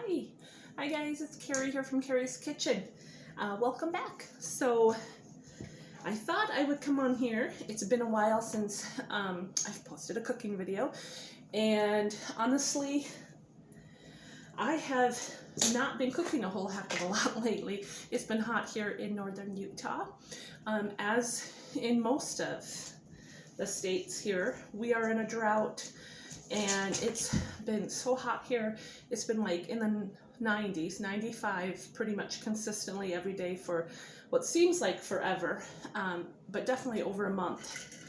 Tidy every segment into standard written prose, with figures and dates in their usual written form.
Hi. Hi guys, it's Carrie here from Carrie's Kitchen. Welcome back. So I thought I would come on here. It's been a while since I've posted a cooking video, and honestly I have not been cooking a whole heck of a lot lately. It's been hot here in northern Utah. As in most of the states here, we are in a drought. And it's been so hot here. It's been like in the 90s, 95 pretty much consistently every day for what seems like forever, but definitely over a month.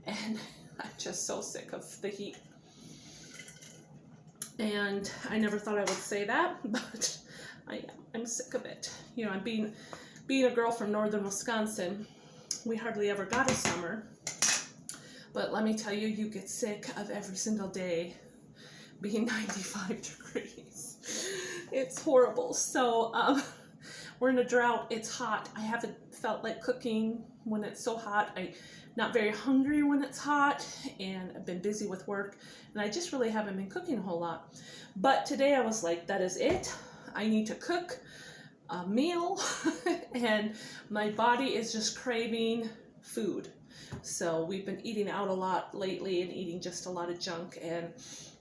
And I'm just so sick of the heat. And I never thought I would say that, but I'm sick of it. You know, being a girl from northern Wisconsin, we hardly ever got a summer. But let me tell you, you get sick of every single day being 95 degrees. It's horrible. So we're in a drought. It's hot. I haven't felt like cooking when it's so hot. I'm not very hungry when it's hot, and I've been busy with work, and I just really haven't been cooking a whole lot. But today I was like, that is it. I need to cook a meal, and my body is just craving food. So we've been eating out a lot lately and eating just a lot of junk, and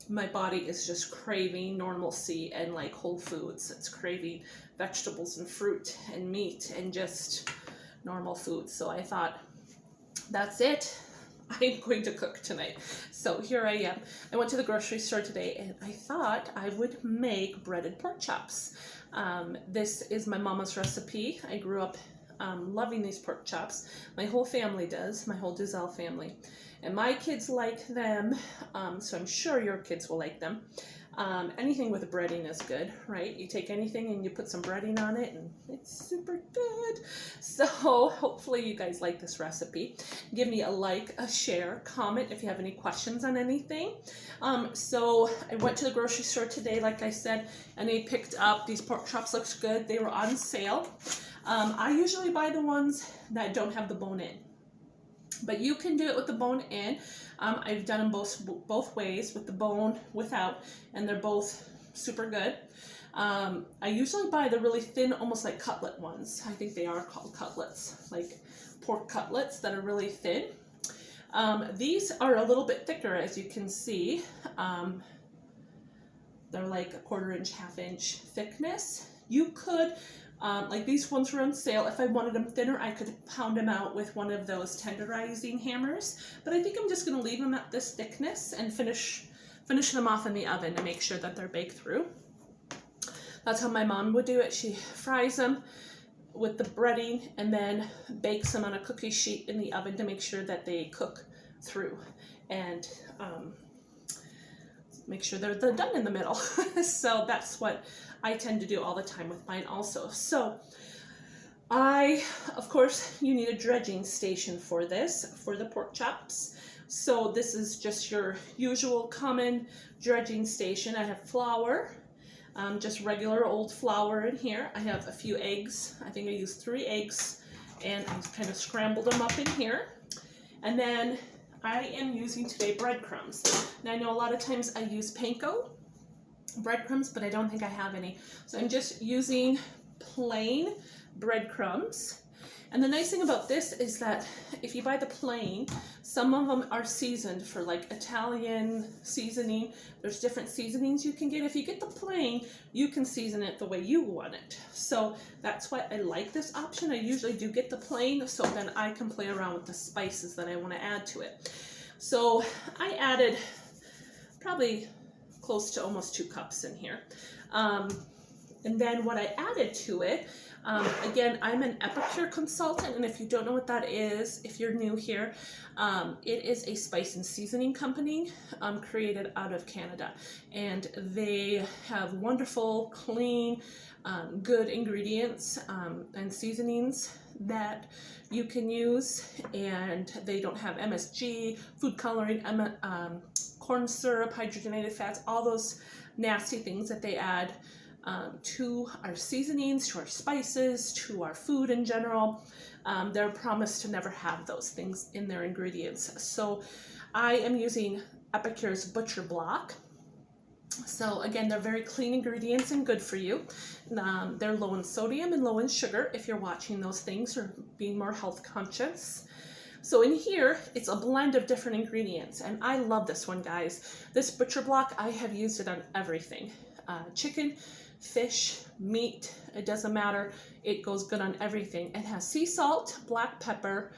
my body is just craving normalcy and like whole foods. It's craving vegetables and fruit and meat and just normal food. So I thought, that's it. I'm going to cook tonight. So here I am. I went to the grocery store today and I thought I would make breaded pork chops. This is my mama's recipe. I grew up loving these pork chops. My whole family does, my whole Dizelle family. And my kids like them, so I'm sure your kids will like them. Anything with breading is good, right? You take anything and you put some breading on it and it's super good. So hopefully you guys like this recipe. Give me a like, a share, comment if you have any questions on anything. So I went to the grocery store today, like I said, and I picked up these pork chops. Looks good. They were on sale. I usually buy the ones that don't have the bone in, but you can do it with the bone in. I've done them both ways, with the bone, without, and they're both super good. I usually buy the really thin, almost like cutlet ones. I think they are called cutlets, like pork cutlets that are really thin. These are a little bit thicker, as you can see. They're like a 1/4 inch, 1/2 inch thickness. You could like these ones were on sale. If I wanted them thinner, I could pound them out with one of those tenderizing hammers. But I think I'm just going to leave them at this thickness and finish them off in the oven to make sure that they're baked through. That's how my mom would do it. She fries them with the breading and then bakes them on a cookie sheet in the oven to make sure that they cook through and make sure they're done in the middle. So that's what I tend to do all the time with mine also. So of course, you need a dredging station for this, for the pork chops. So this is just your usual common dredging station. I have flour, just regular old flour in here. I have a few eggs. I think I used 3 eggs, and I kind of scrambled them up in here. And then I am using today breadcrumbs. Now I know a lot of times I use panko breadcrumbs, but I don't think I have any. So I'm just using plain breadcrumbs. And the nice thing about this is that if you buy the plain, some of them are seasoned for like Italian seasoning. There's different seasonings you can get. If you get the plain, you can season it the way you want it. So that's why I like this option. I usually do get the plain, so then I can play around with the spices that I want to add to it. So I added probably close to almost 2 cups in here. And then what I added to it, again, I'm an Epicure consultant, and if you don't know what that is, if you're new here, it is a spice and seasoning company created out of Canada. And they have wonderful, clean, good ingredients and seasonings that you can use, and they don't have MSG, food coloring, corn syrup, hydrogenated fats, all those nasty things that they add to our seasonings, to our spices, to our food in general. They're promised to never have those things in their ingredients. So I am using Epicure's Butcher Block. So again, they're very clean ingredients and good for you. They're low in sodium and low in sugar if you're watching those things or being more health conscious. So in here, it's a blend of different ingredients, and I love this one, guys. This butcher block, I have used it on everything. Chicken, fish, meat, it doesn't matter. It goes good on everything. It has sea salt, black pepper,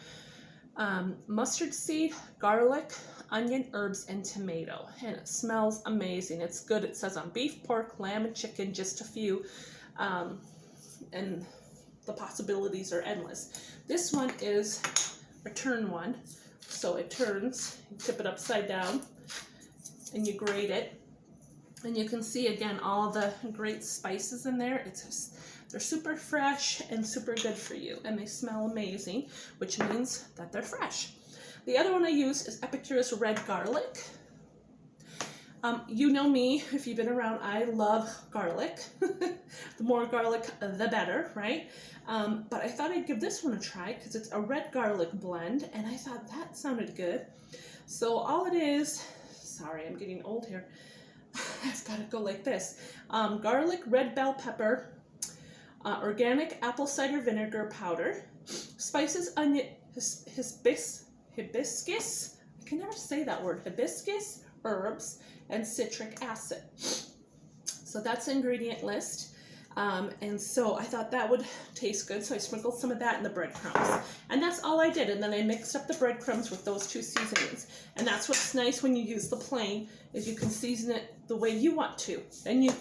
mustard seed, garlic, onion, herbs, and tomato. And it smells amazing. It's good. It says on beef, pork, lamb, and chicken, just a few. And the possibilities are endless. This one is a turn one. So it turns, you tip it upside down, and you grate it. And you can see, again, all the great spices in there. It's just, they're super fresh and super good for you. And they smell amazing, which means that they're fresh. The other one I use is Epicurus red garlic. You know me, if you've been around, I love garlic. The more garlic, the better, right? But I thought I'd give this one a try because it's a red garlic blend, and I thought that sounded good. So all it is, sorry, I'm getting old here. I've got to go like this. Garlic, red bell pepper, organic apple cider vinegar powder, spices, onion, hibiscus, I can never say that word, hibiscus, herbs, and citric acid. So that's the ingredient list. And so I thought that would taste good, so I sprinkled some of that in the breadcrumbs. And that's all I did, and then I mixed up the breadcrumbs with those two seasonings. And that's what's nice when you use the plain, is you can season it the way you want to. And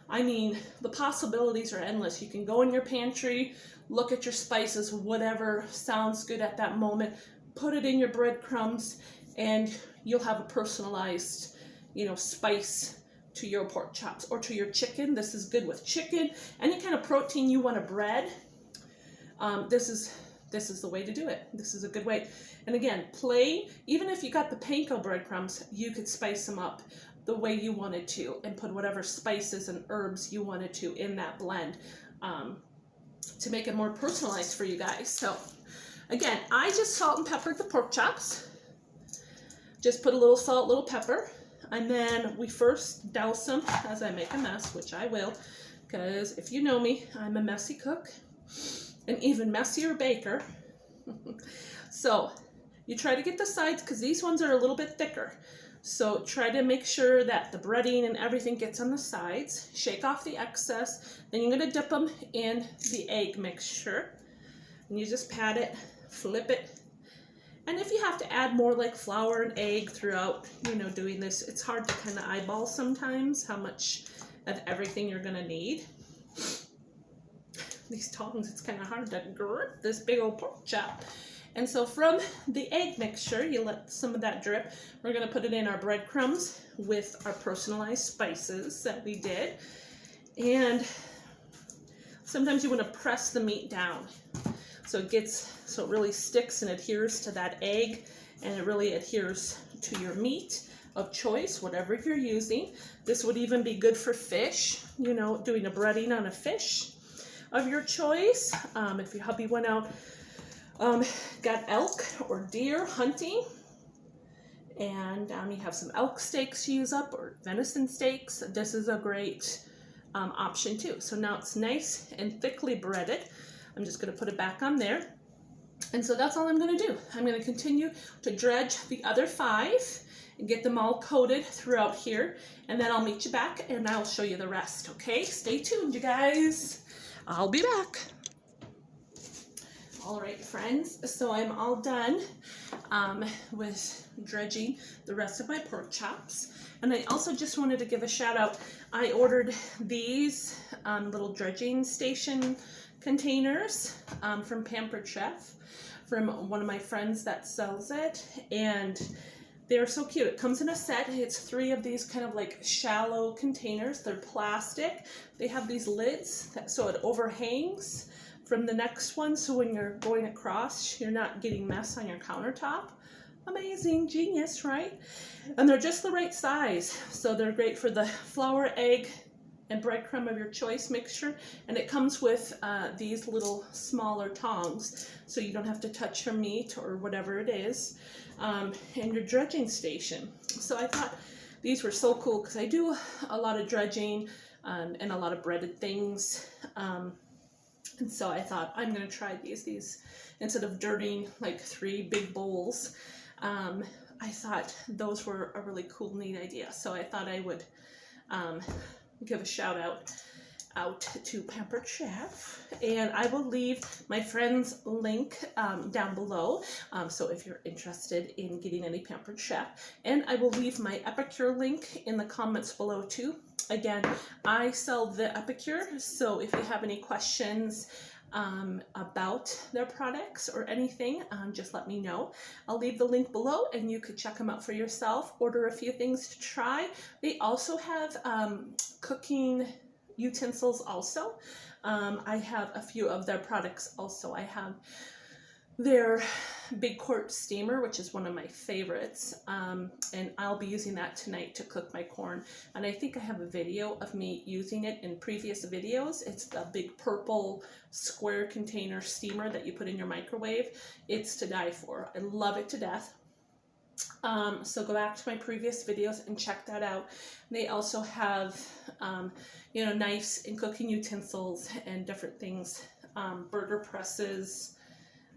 I mean, the possibilities are endless. You can go in your pantry, look at your spices, whatever sounds good at that moment, put it in your breadcrumbs, and you'll have a personalized, spice to your pork chops or to your chicken. This is good with chicken. Any kind of protein you want to bread, this is the way to do it. This is a good way. And again, plain, even if you got the panko breadcrumbs, you could spice them up the way you wanted to and put whatever spices and herbs you wanted to in that blend to make it more personalized for you guys. So again, I just salt and peppered the pork chops. Just put a little salt, little pepper. And then we first douse them as I make a mess, which I will, because if you know me, I'm a messy cook, an even messier baker. So you try to get the sides, because these ones are a little bit thicker. So try to make sure that the breading and everything gets on the sides. Shake off the excess. Then you're going to dip them in the egg mixture. And you just pat it, flip it. And if you have to add more like flour and egg throughout, doing this, it's hard to kind of eyeball sometimes how much of everything you're going to need. These tongs, it's kind of hard to grip this big old pork chop. And so from the egg mixture, you let some of that drip. We're going to put it in our breadcrumbs with our personalized spices that we did. And sometimes you want to press the meat down so it really sticks and adheres to that egg, and it really adheres to your meat of choice, whatever you're using. This would even be good for fish, doing a breading on a fish of your choice. If your hubby went out, got elk or deer hunting, and you have some elk steaks to use up or venison steaks, this is a great option too. So now it's nice and thickly breaded. I'm just going to put it back on there. And so that's all I'm going to do. I'm going to continue to dredge the other 5 and get them all coated throughout here. And then I'll meet you back and I'll show you the rest. Okay, stay tuned, you guys. I'll be back. All right, friends. So I'm all done with dredging the rest of my pork chops. And I also just wanted to give a shout out. I ordered these little dredging station containers from Pampered Chef, from one of my friends that sells it, and they're so cute. It comes in a set. It's 3 of these kind of like shallow containers. They're plastic. They have these lids so it overhangs from the next one, so when you're going across, you're not getting mess on your countertop. Amazing, genius, right? And they're just the right size, so they're great for the flour, egg, and breadcrumb of your choice mixture. And it comes with these little smaller tongs, so you don't have to touch your meat or whatever it is, and your dredging station. So I thought these were so cool because I do a lot of dredging and a lot of breaded things. And so I thought, I'm going to try these instead of dirtying like 3 big bowls. I thought those were a really cool, neat idea. So I thought I would give a shout out to Pampered Chef, and I will leave my friend's link down below, so if you're interested in getting any Pampered Chef, and I will leave my Epicure link in the comments below too. Again, I sell the Epicure, so if you have any questions about their products or anything, just let me know. I'll leave the link below and you could check them out for yourself, order a few things to try. They also have cooking utensils also. I have a few of their products also. I have their big quart steamer, which is one of my favorites, and I'll be using that tonight to cook my corn, and I think I have a video of me using it in previous videos. It's the big purple square container steamer that you put in your microwave. It's to die for. I love it to death. So go back to my previous videos and check that out. They also have you know, knives and cooking utensils and different things, burger presses,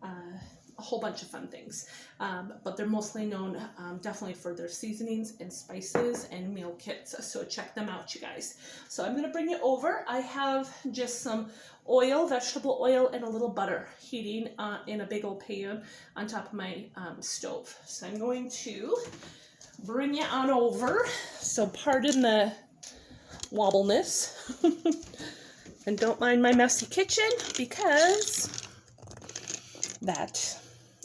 a whole bunch of fun things, but they're mostly known definitely for their seasonings and spices and meal kits, so check them out, you guys. So I'm going to bring it over. I have just some oil, vegetable oil, and a little butter heating in a big old pan on top of my stove. So I'm going to bring it on over, so pardon the wobbleness and don't mind my messy kitchen, because that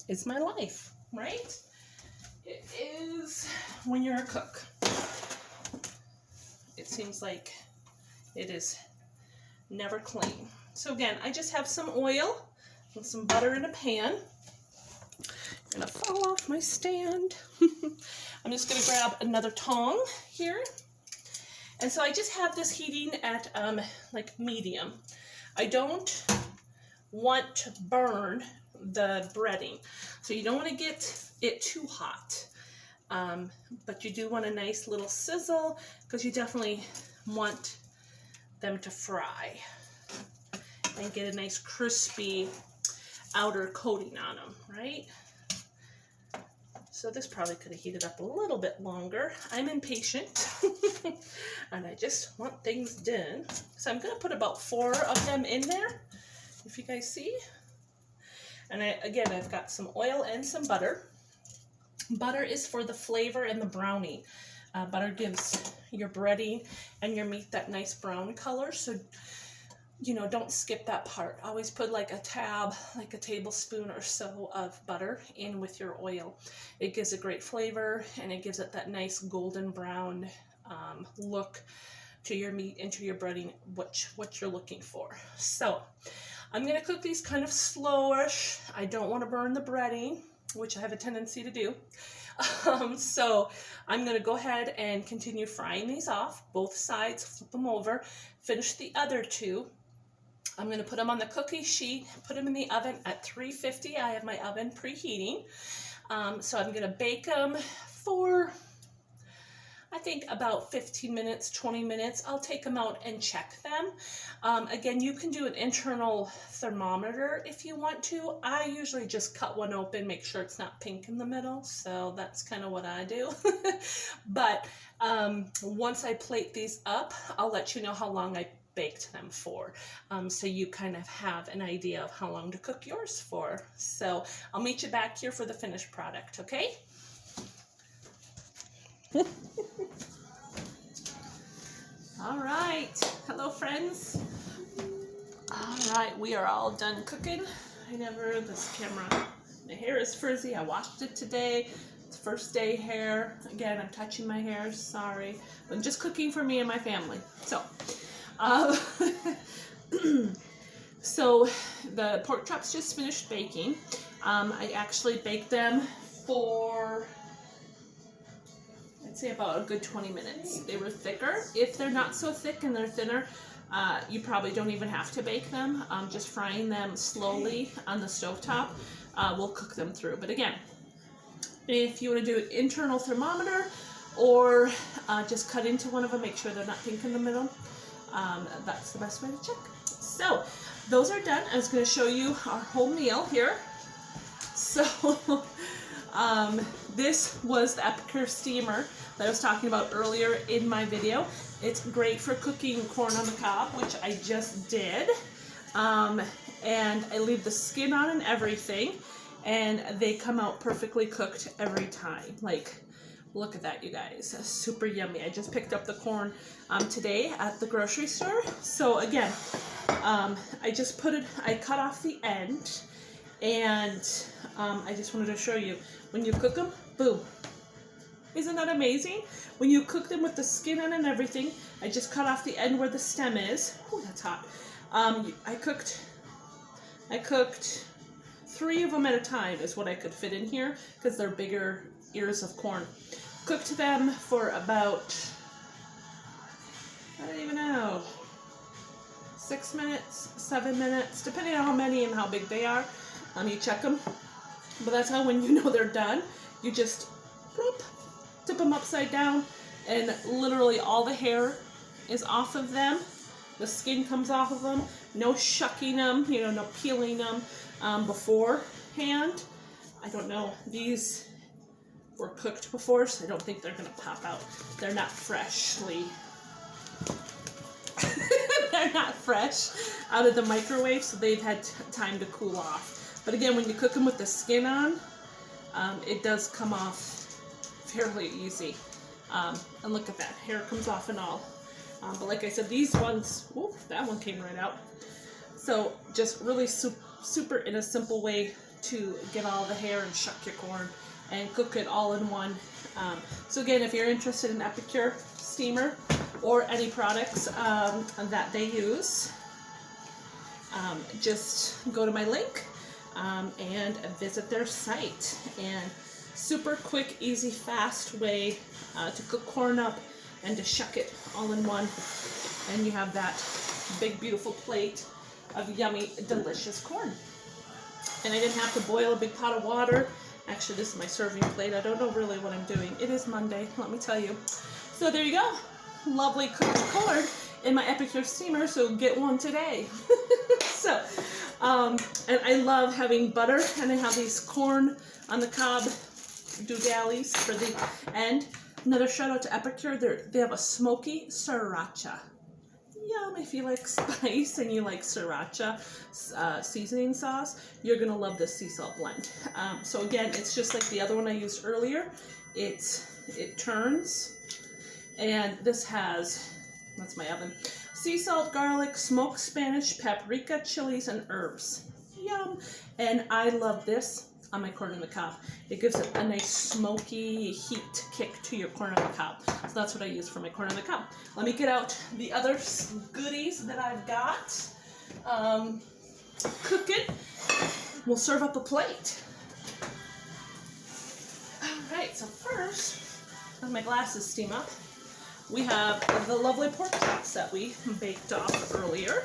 is my life, right? It is when you're a cook. It seems like it is never clean. So again, I just have some oil and some butter in a pan. I'm gonna fall off my stand. I'm just gonna grab another tong here. And so I just have this heating at like medium. I don't want to burn the breading, so you don't want to get it too hot, but you do want a nice little sizzle, because you definitely want them to fry and get a nice crispy outer coating on them, right? So this probably could have heated up a little bit longer. I'm impatient and I just want things done. So I'm going to put about 4 of them in there, if you guys see. And again, I've got some oil and some butter. Butter is for the flavor and the browning. Butter gives your breading and your meat that nice brown color. So, you know, don't skip that part. Always put like a tablespoon or so of butter in with your oil. It gives a great flavor, and it gives it that nice golden brown look to your meat and to your breading, what you're looking for. So I'm going to cook these kind of slowish. I don't want to burn the breading, which I have a tendency to do. So I'm going to go ahead and continue frying these off, both sides, flip them over, finish the other 2. I'm going to put them on the cookie sheet, put them in the oven at 350. I have my oven preheating. So I'm going to bake them for, I think, about 15 minutes, 20 minutes. I'll take them out and check them. Again, you can do an internal thermometer if you want to. I usually just cut one open, make sure it's not pink in the middle. So that's kind of what I do. But once I plate these up, I'll let you know how long I baked them for. So you kind of have an idea of how long to cook yours for. So I'll meet you back here for the finished product, okay? All right, hello friends. All right, we are all done cooking. This camera, my hair is frizzy. I washed it today. It's first day hair. Again, I'm touching my hair, sorry. I'm just cooking for me and my family. So, so the pork chops just finished baking. I actually baked them for, I'd say, about a good 20 minutes. They were thicker. If they're not so thick and they're thinner, you probably don't even have to bake them. Just frying them slowly on the stovetop will cook them through. But again, if you want to do an internal thermometer, or just cut into one of them, make sure they're not pink in the middle. That's the best way to check. So those are done. I was going to show you our whole meal here. So this was the Epicure steamer that I was talking about earlier in my video. It's great for cooking corn on the cob, which I just did. And I leave the skin on and everything, and they come out perfectly cooked every time. Like, look at that, you guys. Super yummy. I just picked up the corn today at the grocery store. So again, I just I cut off the end, and I just wanted to show you, when you cook them, boom. Isn't that amazing? When you cook them with the skin on and everything, I just cut off the end where the stem is. Oh, that's hot. I cooked 3 of them at a time is what I could fit in here, because they're bigger ears of corn. Cooked them for about, I don't even know, 6 minutes, 7 minutes, depending on how many and how big they are. You check them. But that's how, when you know they're done, you just tip them upside down, and literally all the hair is off of them. The skin comes off of them. No shucking them, you know, no peeling them beforehand. I don't know. These were cooked before, so I don't think they're going to pop out. They're not freshly... they're not fresh out of the microwave, so they've had time to cool off. But again, when you cook them with the skin on, it does come off fairly easy. And look at that. Hair comes off and all. But like I said, these ones, whoop, that one came right out. So just really super in a simple way to get all the hair and shuck your corn and cook it all in one. So again, if you're interested in Epicure steamer or any products that they use, just go to my link and visit their site. And super quick, easy, fast way to cook corn up and to shuck it all in one, and you have that big beautiful plate of yummy delicious corn. And I didn't have to boil a big pot of water. Actually, this is my serving plate. I don't know really what I'm doing. It is Monday, let me tell you. So there you go, lovely cooked corn in my Epicure steamer, so get one today. So and I love having butter, and I have these corn on the cob doodallies for the end. Another shout out to Epicure. They have a smoky sriracha. Yum! If you like spice and you like sriracha seasoning sauce, you're gonna love this sea salt blend. So again, it's just like the other one I used earlier. It turns, and this has, that's my oven, sea salt, garlic, smoked Spanish, paprika, chilies, and herbs. Yum! And I love this on my corn on the cob. It gives it a nice smoky heat kick to your corn on the cob. So that's what I use for my corn on the cob. Let me get out the other goodies that I've got. Cooking. We'll serve up a plate. All right, so first, as my glasses steam up, we have the lovely pork chops that we baked off earlier.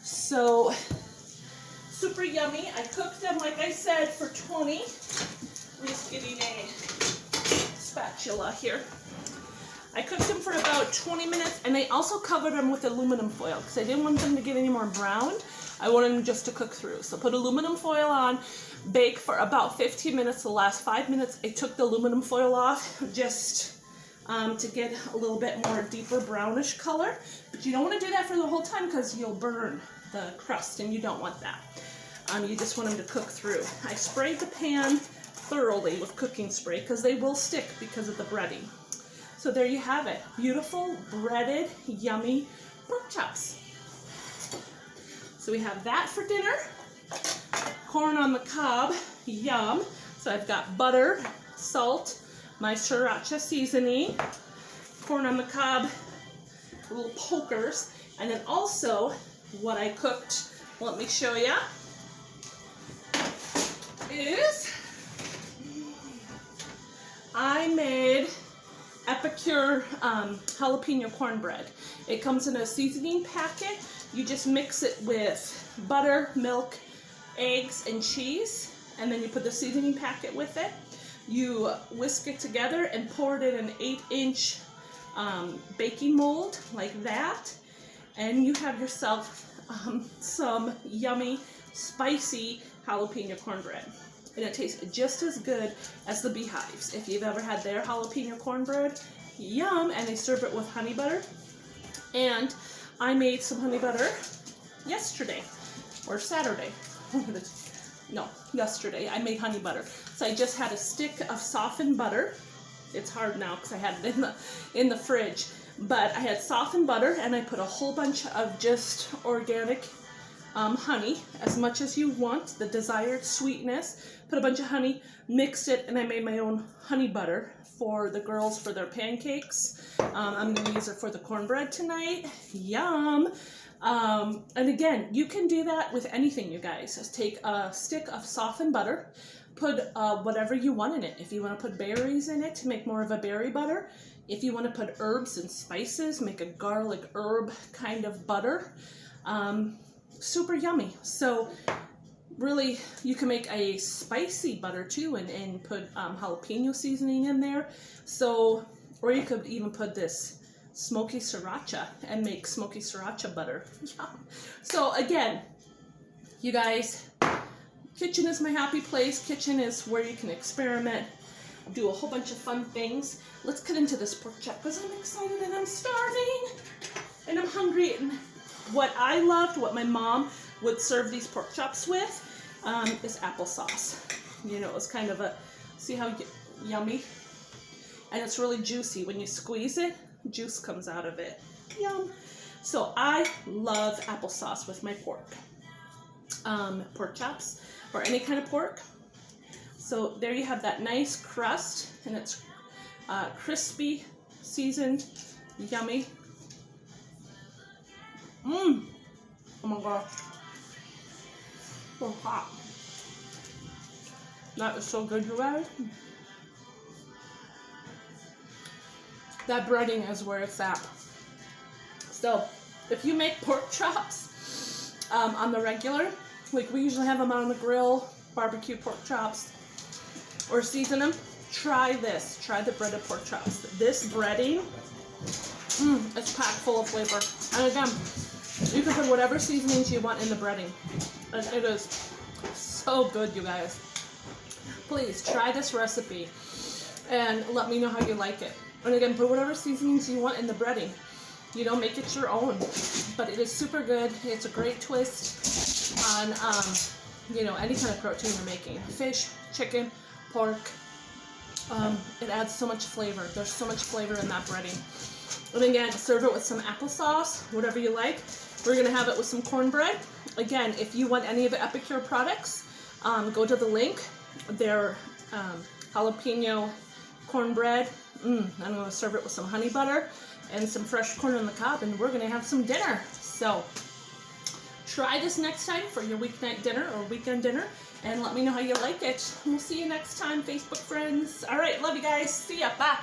So, super yummy. I cooked them, like I said, for 20. I'm just getting a spatula here. I cooked them for about 20 minutes, and I also covered them with aluminum foil because I didn't want them to get any more browned. I wanted them just to cook through. So put aluminum foil on, bake for about 15 minutes. The last 5 minutes, I took the aluminum foil off just to get a little bit more deeper brownish color. But you don't want to do that for the whole time because you'll burn the crust, and you don't want that. You just want them to cook through. I sprayed the pan thoroughly with cooking spray because they will stick because of the breading. So there you have it. Beautiful, breaded, yummy pork chops. So we have that for dinner. Corn on the cob, yum. So I've got butter, salt, my sriracha seasoning, corn on the cob, little pokers, and then also what I cooked, let me show you, is I made Epicure jalapeno cornbread. It comes in a seasoning packet. You just mix it with butter, milk, eggs, and cheese, and then you put the seasoning packet with it. You whisk it together and pour it in an 8-inch baking mold like that, and you have yourself some yummy, spicy jalapeno cornbread. And it tastes just as good as the Beehives. If you've ever had their jalapeno cornbread, yum, and they serve it with honey butter. And I made some honey butter yesterday, or Saturday. No, yesterday I made honey butter. So I just had a stick of softened butter. It's hard now because I had it in the fridge. But I had softened butter, and I put a whole bunch of just organic honey, as much as you want, the desired sweetness. Put a bunch of honey, mixed it, and I made my own honey butter for the girls for their pancakes. I'm going to use it for the cornbread tonight. Yum! And again, you can do that with anything, you guys. Just take a stick of softened butter, put whatever you want in it. If you want to put berries in it to make more of a berry butter, if you want to put herbs and spices, make a garlic herb kind of butter. Super yummy. So really, you can make a spicy butter too, and put jalapeno seasoning in there. So, or you could even put this smoky sriracha and make smoky sriracha butter. Yum. So again, you guys, kitchen is my happy place. Kitchen is where you can experiment, do a whole bunch of fun things. Let's get into this pork chop because I'm excited and I'm starving and I'm hungry. And what I loved, what my mom would serve these pork chops with, is applesauce. You know, it's kind of a, see how yummy? And it's really juicy. When you squeeze it, juice comes out of it. Yum. So I love applesauce with my pork. Pork chops, or any kind of pork. So there you have that nice crust, and it's crispy, seasoned, yummy. Mmm. Oh my gosh. So hot. That is so good, you guys. That breading is where it's at. So, if you make pork chops on the regular, like we usually have them on the grill, barbecue pork chops, or season them, try this. Try the breaded pork chops. This breading, it's packed full of flavor. And again, you can put whatever seasonings you want in the breading. And it is so good, you guys. Please try this recipe and let me know how you like it. And again, put whatever seasonings you want in the breading. You know, make it your own. But it is super good. It's a great twist on, you know, any kind of protein you're making. Fish, chicken, pork. It adds so much flavor. There's so much flavor in that breading. And again, serve it with some applesauce, whatever you like. We're going to have it with some cornbread. Again, if you want any of the Epicure products, go to the link. Their jalapeno cornbread. I'm going to serve it with some honey butter and some fresh corn on the cob, and we're going to have some dinner. So try this next time for your weeknight dinner or weekend dinner, and let me know how you like it. We'll see you next time, Facebook friends. All right, love you guys. See ya. Bye.